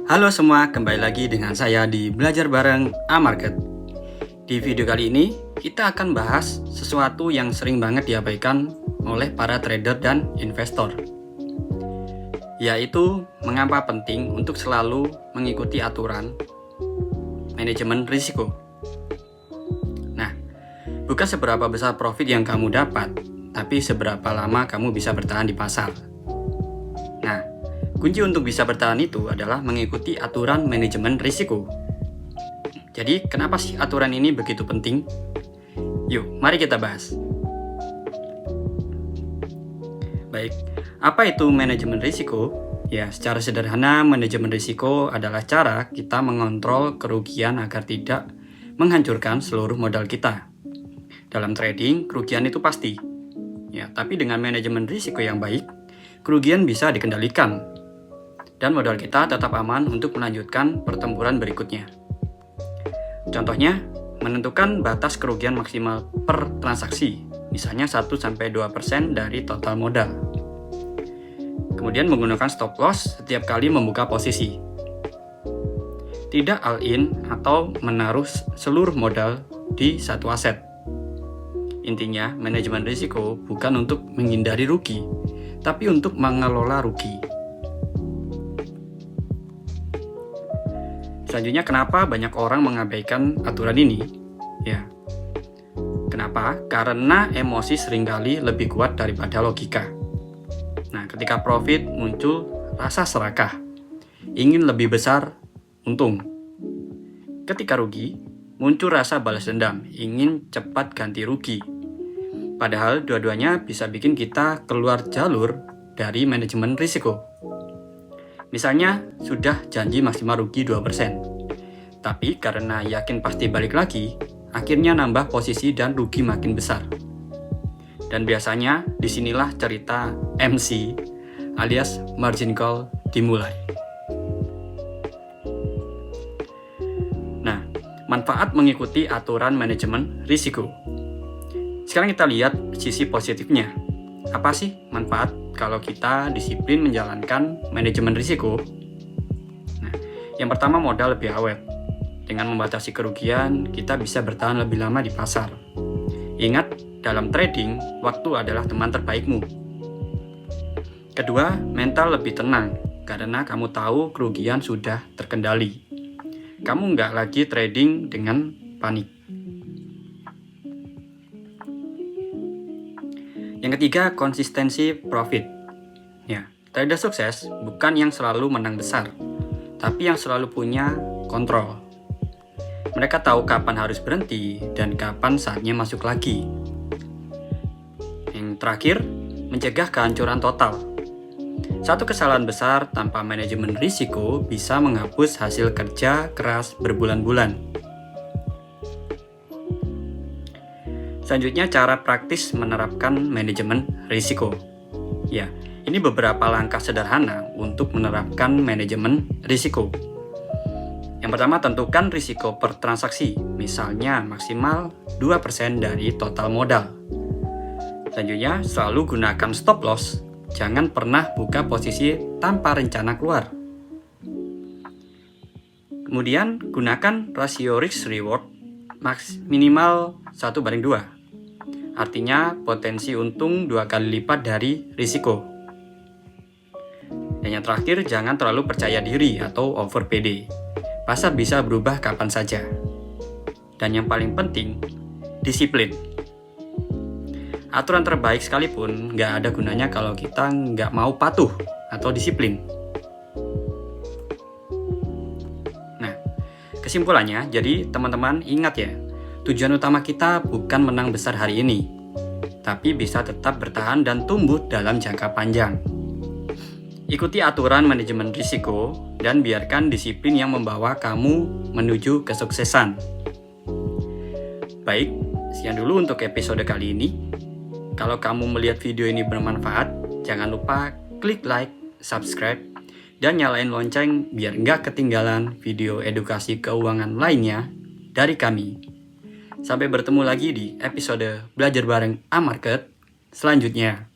Halo semua, kembali lagi dengan saya di Belajar Bareng A-Market. Di video kali ini, kita akan bahas sesuatu yang sering banget diabaikan oleh para trader dan investor, yaitu mengapa penting untuk selalu mengikuti aturan manajemen risiko. Nah, bukan seberapa besar profit yang kamu dapat, tapi seberapa lama kamu bisa bertahan di pasar. Nah, kunci untuk bisa bertahan itu adalah mengikuti aturan manajemen risiko. Jadi, kenapa sih aturan ini begitu penting? Yuk, mari kita bahas. Baik, apa itu manajemen risiko? Ya, secara sederhana, manajemen risiko adalah cara kita mengontrol kerugian agar tidak menghancurkan seluruh modal kita. Dalam trading, kerugian itu pasti. Ya, tapi dengan manajemen risiko yang baik, kerugian bisa dikendalikan dan modal kita tetap aman untuk melanjutkan pertempuran berikutnya. Contohnya, menentukan batas kerugian maksimal per transaksi, misalnya 1-2% dari total modal. Kemudian menggunakan stop loss setiap kali membuka posisi. Tidak all in atau menaruh seluruh modal di satu aset. Intinya, manajemen risiko bukan untuk menghindari rugi, tapi untuk mengelola rugi. Selanjutnya, kenapa banyak orang mengabaikan aturan ini? Ya, kenapa? Karena emosi seringkali lebih kuat daripada logika. Nah, ketika profit muncul rasa serakah, ingin lebih besar untung. Ketika rugi, muncul rasa balas dendam, ingin cepat ganti rugi. Padahal dua-duanya bisa bikin kita keluar jalur dari manajemen risiko. Misalnya, sudah janji maksimal rugi 2%. Tapi karena yakin pasti balik lagi, akhirnya nambah posisi dan rugi makin besar. Dan biasanya, disinilah cerita MC alias margin call dimulai. Nah, manfaat mengikuti aturan manajemen risiko. Sekarang kita lihat sisi positifnya. Apa sih manfaat kalau kita disiplin menjalankan manajemen risiko? Nah, yang pertama, modal lebih awet. Dengan membatasi kerugian, kita bisa bertahan lebih lama di pasar. Ingat, dalam trading, waktu adalah teman terbaikmu. Kedua, mental lebih tenang karena kamu tahu kerugian sudah terkendali. Kamu nggak lagi trading dengan panik. Yang ketiga, konsistensi profit. Ya, trader sukses bukan yang selalu menang besar, tapi yang selalu punya kontrol. Mereka tahu kapan harus berhenti dan kapan saatnya masuk lagi. Yang terakhir, mencegah kehancuran total. Satu kesalahan besar tanpa manajemen risiko bisa menghapus hasil kerja keras berbulan-bulan. Selanjutnya, cara praktis menerapkan manajemen risiko. Ya, ini beberapa langkah sederhana untuk menerapkan manajemen risiko. Yang pertama, tentukan risiko per transaksi, misalnya maksimal 2% dari total modal. Selanjutnya, selalu gunakan stop loss, jangan pernah buka posisi tanpa rencana keluar. Kemudian, gunakan rasio risk reward minimal 1:2. Artinya potensi untung 2 kali lipat dari risiko. Dan yang terakhir, jangan terlalu percaya diri atau over PD. Pasar bisa berubah kapan saja. Dan yang paling penting, disiplin. Aturan terbaik sekalipun nggak ada gunanya kalau kita nggak mau patuh atau disiplin. Nah, kesimpulannya, jadi teman-teman ingat ya, tujuan utama kita bukan menang besar hari ini, tapi bisa tetap bertahan dan tumbuh dalam jangka panjang. Ikuti aturan manajemen risiko dan biarkan disiplin yang membawa kamu menuju kesuksesan. Baik, sekian dulu untuk episode kali ini. Kalau kamu melihat video ini bermanfaat, jangan lupa klik like, subscribe, dan nyalain lonceng biar nggak ketinggalan video edukasi keuangan lainnya dari kami. Sampai bertemu lagi di episode Belajar Bareng A-Market selanjutnya.